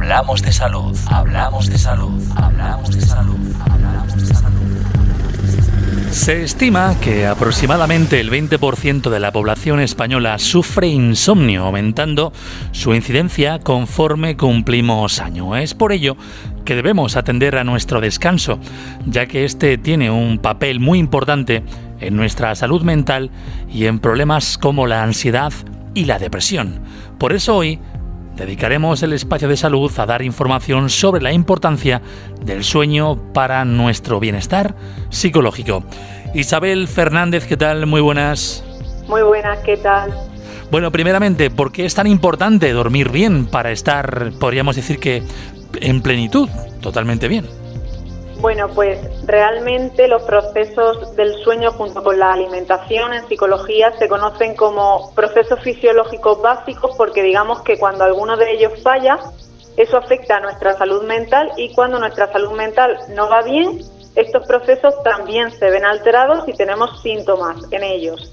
Hablamos de salud, hablamos de salud, hablamos de salud, hablamos de salud. Se estima que aproximadamente el 20% de la población española sufre insomnio, aumentando su incidencia conforme cumplimos año. Es por ello que debemos atender a nuestro descanso, ya que este tiene un papel muy importante en nuestra salud mental y en problemas como la ansiedad y la depresión. Por eso hoy dedicaremos el espacio de salud a dar información sobre la importancia del sueño para nuestro bienestar psicológico. Isabel Fernández, ¿qué tal? Muy buenas. Muy buenas, ¿qué tal? Bueno, primeramente, ¿por qué es tan importante dormir bien para estar, podríamos decir que, en plenitud, totalmente bien? Bueno, pues realmente los procesos del sueño junto con la alimentación en psicología se conocen como procesos fisiológicos básicos porque digamos que cuando alguno de ellos falla, eso afecta a nuestra salud mental y cuando nuestra salud mental no va bien, estos procesos también se ven alterados y tenemos síntomas en ellos.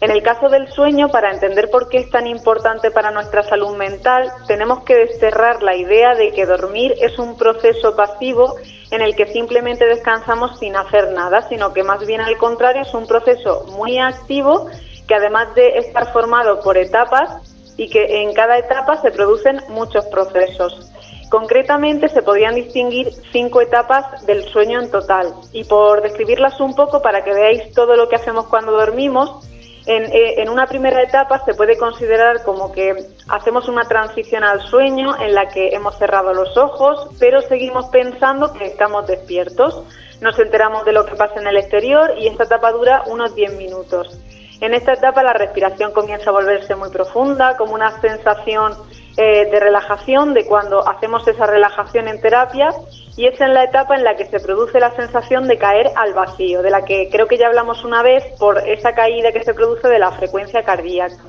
En el caso del sueño, para entender por qué es tan importante para nuestra salud mental, tenemos que desterrar la idea de que dormir es un proceso pasivo en el que simplemente descansamos sin hacer nada, sino que más bien al contrario es un proceso muy activo que además de estar formado por etapas y que en cada etapa se producen muchos procesos. Concretamente se podrían distinguir 5 etapas del sueño en total y por describirlas un poco para que veáis todo lo que hacemos cuando dormimos, en una primera etapa se puede considerar como que hacemos una transición al sueño en la que hemos cerrado los ojos, pero seguimos pensando que estamos despiertos. Nos enteramos de lo que pasa en el exterior y esta etapa dura unos 10 minutos. En esta etapa la respiración comienza a volverse muy profunda, como una sensación de relajación, de cuando hacemos esa relajación en terapia, y es en la etapa en la que se produce la sensación de caer al vacío, de la que creo que ya hablamos una vez por esa caída que se produce de la frecuencia cardíaca.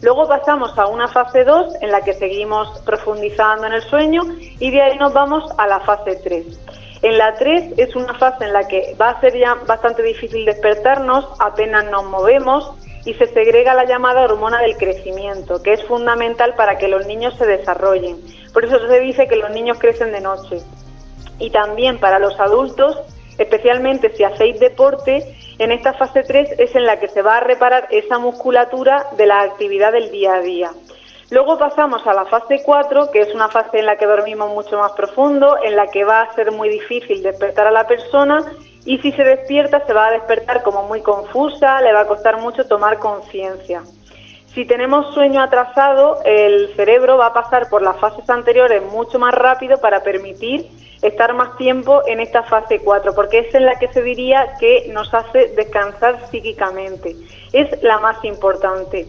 Luego pasamos a una fase 2 en la que seguimos profundizando en el sueño y de ahí nos vamos a la fase 3. En la 3 es una fase en la que va a ser ya bastante difícil despertarnos, apenas nos movemos y se segrega la llamada hormona del crecimiento, que es fundamental para que los niños se desarrollen. Por eso se dice que los niños crecen de noche. Y también para los adultos, especialmente si hacéis deporte, en esta fase 3 es en la que se va a reparar esa musculatura de la actividad del día a día. Luego pasamos a la fase 4, que es una fase en la que dormimos mucho más profundo, en la que va a ser muy difícil despertar a la persona y si se despierta se va a despertar como muy confusa, le va a costar mucho tomar conciencia. Si tenemos sueño atrasado, el cerebro va a pasar por las fases anteriores mucho más rápido para permitir estar más tiempo en esta fase 4, porque es en la que se diría que nos hace descansar psíquicamente. Es la más importante.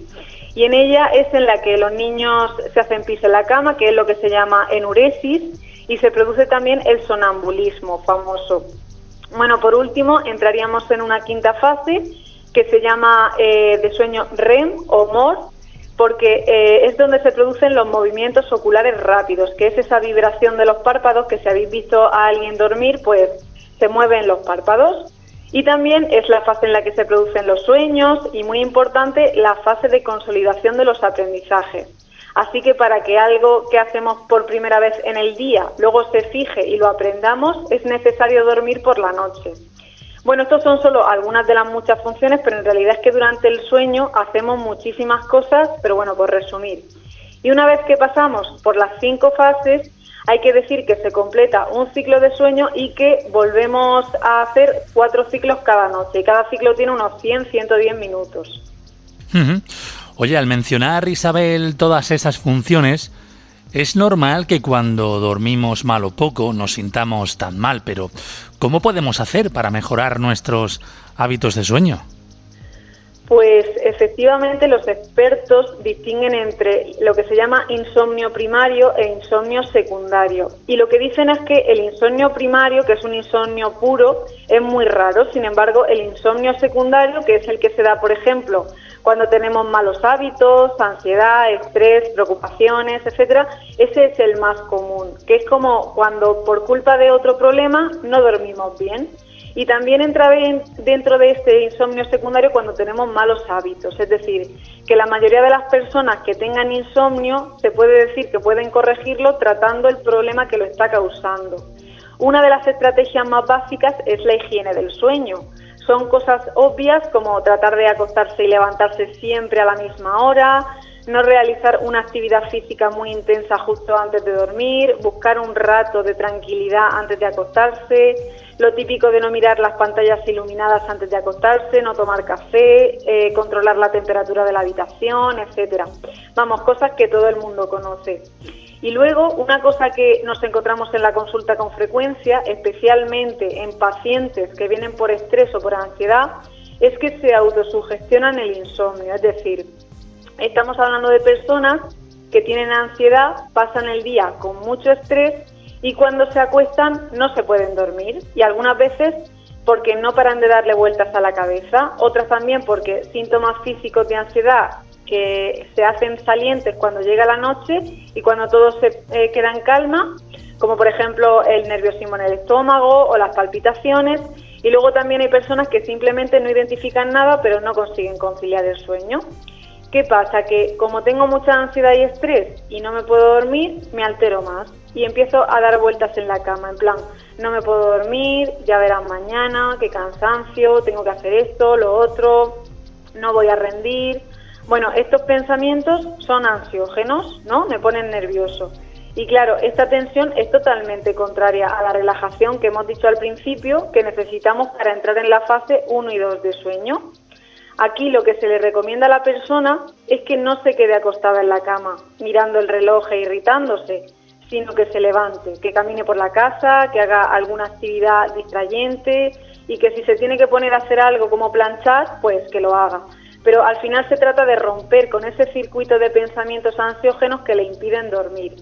Y en ella es en la que los niños se hacen pis en la cama, que es lo que se llama enuresis, y se produce también el sonambulismo famoso. Bueno, por último, entraríamos en una quinta fase, que se llama de sueño REM o MOR, porque es donde se producen los movimientos oculares rápidos, que es esa vibración de los párpados, que si habéis visto a alguien dormir, pues se mueven los párpados. Y también es la fase en la que se producen los sueños y, muy importante, la fase de consolidación de los aprendizajes. Así que para que algo que hacemos por primera vez en el día luego se fije y lo aprendamos, es necesario dormir por la noche. Bueno, estos son solo algunas de las muchas funciones, pero en realidad es que durante el sueño hacemos muchísimas cosas, pero bueno, por resumir. Y una vez que pasamos por las 5 fases, hay que decir que se completa un ciclo de sueño y que volvemos a hacer 4 ciclos cada noche. Y cada ciclo tiene unos 100-110 minutos. Oye, al mencionar, Isabel, todas esas funciones, es normal que cuando dormimos mal o poco nos sintamos tan mal, pero ¿cómo podemos hacer para mejorar nuestros hábitos de sueño? Pues efectivamente los expertos distinguen entre lo que se llama insomnio primario e insomnio secundario. Y lo que dicen es que el insomnio primario, que es un insomnio puro, es muy raro. Sin embargo, el insomnio secundario, que es el que se da, por ejemplo, cuando tenemos malos hábitos, ansiedad, estrés, preocupaciones, etcétera, ese es el más común, que es como cuando por culpa de otro problema no dormimos bien. Y también entra dentro de este insomnio secundario cuando tenemos malos hábitos, es decir, que la mayoría de las personas que tengan insomnio se puede decir que pueden corregirlo tratando el problema que lo está causando. Una de las estrategias más básicas es la higiene del sueño. Son cosas obvias como tratar de acostarse y levantarse siempre a la misma hora, no realizar una actividad física muy intensa justo antes de dormir, buscar un rato de tranquilidad antes de acostarse, lo típico de no mirar las pantallas iluminadas antes de acostarse, no tomar café, controlar la temperatura de la habitación, etcétera. Vamos, cosas que todo el mundo conoce. Y luego, una cosa que nos encontramos en la consulta con frecuencia, especialmente en pacientes que vienen por estrés o por ansiedad, es que se autosugestionan el insomnio, es decir, estamos hablando de personas que tienen ansiedad, pasan el día con mucho estrés y cuando se acuestan no se pueden dormir. Y algunas veces porque no paran de darle vueltas a la cabeza, otras también porque síntomas físicos de ansiedad que se hacen salientes cuando llega la noche y cuando todo se queda en calma, como por ejemplo el nerviosismo en el estómago o las palpitaciones. Y luego también hay personas que simplemente no identifican nada pero no consiguen conciliar el sueño. ¿Qué pasa? Que como tengo mucha ansiedad y estrés y no me puedo dormir, me altero más y empiezo a dar vueltas en la cama, en plan, no me puedo dormir, ya verás mañana, qué cansancio, tengo que hacer esto, lo otro, no voy a rendir. Bueno, estos pensamientos son ansiógenos, ¿no? Me ponen nervioso. Y claro, esta tensión es totalmente contraria a la relajación que hemos dicho al principio, que necesitamos para entrar en la fase 1 y 2 de sueño. Aquí lo que se le recomienda a la persona es que no se quede acostada en la cama, mirando el reloj e irritándose, sino que se levante, que camine por la casa, que haga alguna actividad distrayente y que si se tiene que poner a hacer algo como planchar, pues que lo haga. Pero al final se trata de romper con ese circuito de pensamientos ansiógenos que le impiden dormir.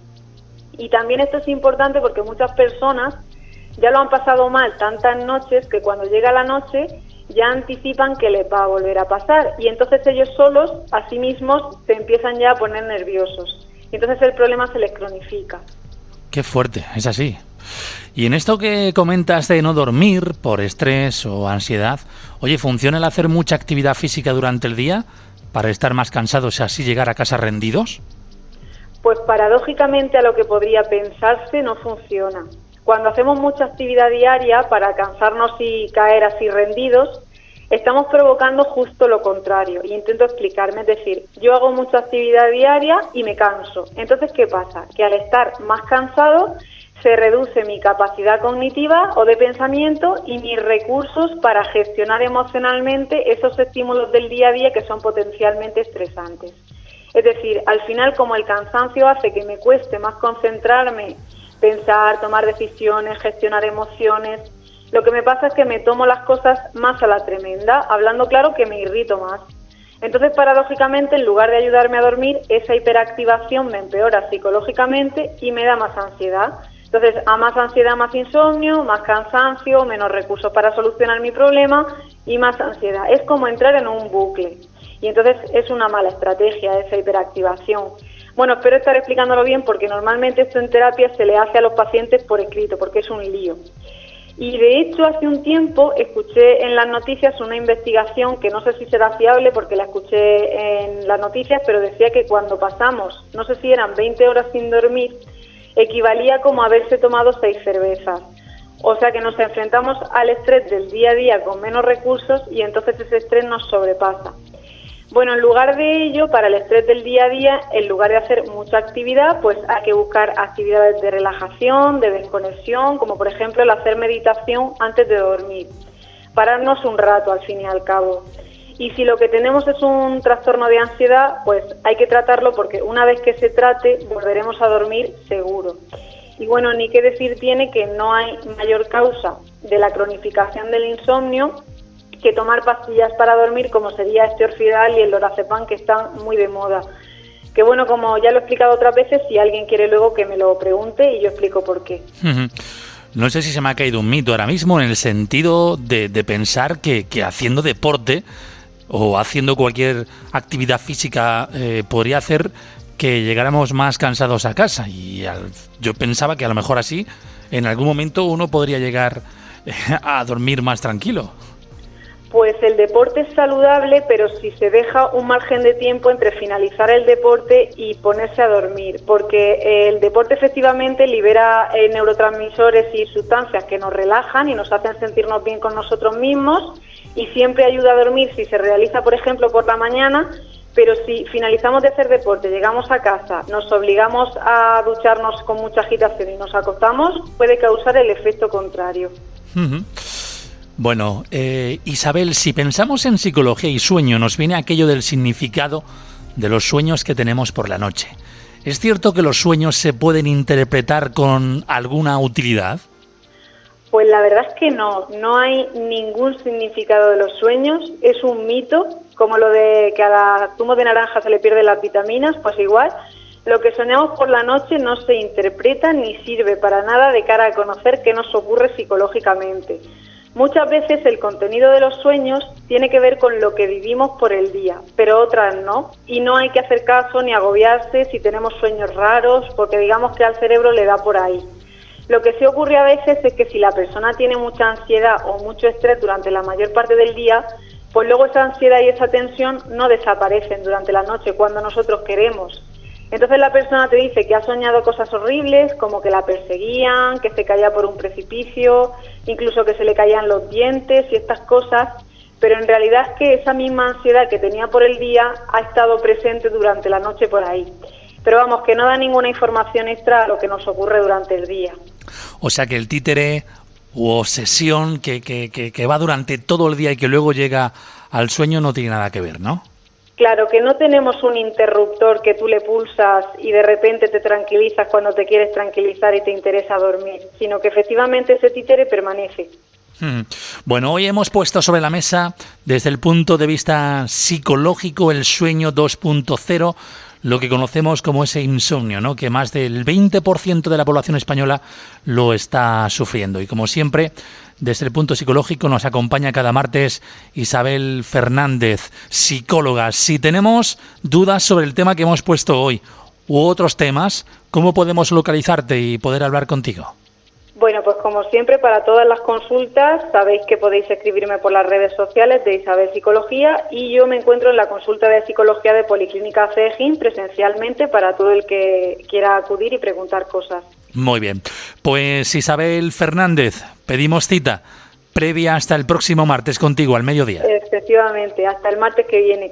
Y también esto es importante porque muchas personas ya lo han pasado mal tantas noches que cuando llega la noche ya anticipan que les va a volver a pasar y entonces ellos solos, a sí mismos, se empiezan ya a poner nerviosos. Y entonces el problema se les cronifica. Qué fuerte, es así. Y en esto que comentas de no dormir por estrés o ansiedad, oye, ¿funciona el hacer mucha actividad física durante el día para estar más cansados y así llegar a casa rendidos? Pues paradójicamente a lo que podría pensarse no funciona. Cuando hacemos mucha actividad diaria para cansarnos y caer así rendidos, estamos provocando justo lo contrario. Y intento explicarme, es decir, yo hago mucha actividad diaria y me canso. Entonces, ¿qué pasa? Que al estar más cansado se reduce mi capacidad cognitiva o de pensamiento y mis recursos para gestionar emocionalmente esos estímulos del día a día que son potencialmente estresantes. Es decir, al final, como el cansancio hace que me cueste más concentrarme, pensar, tomar decisiones, gestionar emociones, lo que me pasa es que me tomo las cosas más a la tremenda, hablando claro que me irrito más. Entonces, paradójicamente, en lugar de ayudarme a dormir, esa hiperactivación me empeora psicológicamente y me da más ansiedad. Entonces, a más ansiedad, más insomnio, más cansancio, menos recursos para solucionar mi problema y más ansiedad. Es como entrar en un bucle. Y entonces es una mala estrategia esa hiperactivación. Bueno, espero estar explicándolo bien porque normalmente esto en terapia se le hace a los pacientes por escrito porque es un lío. Y de hecho hace un tiempo escuché en las noticias una investigación que no sé si será fiable porque la escuché en las noticias, pero decía que cuando pasamos, no sé si eran 20 horas sin dormir, equivalía como haberse tomado 6 cervezas. O sea que nos enfrentamos al estrés del día a día con menos recursos y entonces ese estrés nos sobrepasa. Bueno, en lugar de ello, para el estrés del día a día, en lugar de hacer mucha actividad, pues hay que buscar actividades de relajación, de desconexión, como por ejemplo el hacer meditación antes de dormir. Pararnos un rato, al fin y al cabo. Y si lo que tenemos es un trastorno de ansiedad, pues hay que tratarlo porque una vez que se trate, volveremos a dormir seguro. Y bueno, ni qué decir tiene que no hay mayor causa de la cronificación del insomnio que tomar pastillas para dormir como sería este Orfidal y el Lorazepam, que están muy de moda. Que bueno, como ya lo he explicado otras veces, si alguien quiere luego que me lo pregunte y yo explico por qué. No sé si se me ha caído un mito ahora mismo en el sentido de pensar que haciendo deporte o haciendo cualquier actividad física podría hacer que llegáramos más cansados a casa. Y yo pensaba que a lo mejor así en algún momento uno podría llegar a dormir más tranquilo. Pues el deporte es saludable, pero si se deja un margen de tiempo entre finalizar el deporte y ponerse a dormir, porque el deporte efectivamente libera neurotransmisores y sustancias que nos relajan y nos hacen sentirnos bien con nosotros mismos, y siempre ayuda a dormir si se realiza, por ejemplo, por la mañana. Pero si finalizamos de hacer deporte, llegamos a casa, nos obligamos a ducharnos con mucha agitación y nos acostamos, puede causar el efecto contrario. Uh-huh. Bueno, Isabel, si pensamos en psicología y sueño, nos viene aquello del significado de los sueños que tenemos por la noche. ¿Es cierto que los sueños se pueden interpretar con alguna utilidad? Pues la verdad es que no hay ningún significado de los sueños, es un mito, como lo de que a la zumo de naranja se le pierden las vitaminas, pues igual. Lo que soñamos por la noche no se interpreta ni sirve para nada de cara a conocer qué nos ocurre psicológicamente. Muchas veces el contenido de los sueños tiene que ver con lo que vivimos por el día, pero otras no, y no hay que hacer caso ni agobiarse si tenemos sueños raros, porque digamos que al cerebro le da por ahí. Lo que sí ocurre a veces es que si la persona tiene mucha ansiedad o mucho estrés durante la mayor parte del día, pues luego esa ansiedad y esa tensión no desaparecen durante la noche cuando nosotros queremos. Entonces la persona te dice que ha soñado cosas horribles, como que la perseguían, que se caía por un precipicio, incluso que se le caían los dientes y estas cosas, pero en realidad es que esa misma ansiedad que tenía por el día ha estado presente durante la noche por ahí. Pero vamos, que no da ninguna información extra a lo que nos ocurre durante el día. O sea que el títere u obsesión que va durante todo el día y que luego llega al sueño no tiene nada que ver, ¿no? Claro, que no tenemos un interruptor que tú le pulsas y de repente te tranquilizas cuando te quieres tranquilizar y te interesa dormir, sino que efectivamente ese títere permanece. Bueno, hoy hemos puesto sobre la mesa, desde el punto de vista psicológico, el sueño 2.0, lo que conocemos como ese insomnio, ¿no? Que más del 20% de la población española lo está sufriendo. Y como siempre, desde el punto psicológico nos acompaña cada martes Isabel Fernández, psicóloga. Si tenemos dudas sobre el tema que hemos puesto hoy u otros temas, ¿cómo podemos localizarte y poder hablar contigo? Bueno, pues como siempre, para todas las consultas, sabéis que podéis escribirme por las redes sociales de Isabel Psicología, y yo me encuentro en la consulta de psicología de Policlínica CEGIN presencialmente para todo el que quiera acudir y preguntar cosas. Muy bien. Pues Isabel Fernández, pedimos cita previa hasta el próximo martes contigo al mediodía. Efectivamente, hasta el martes que viene.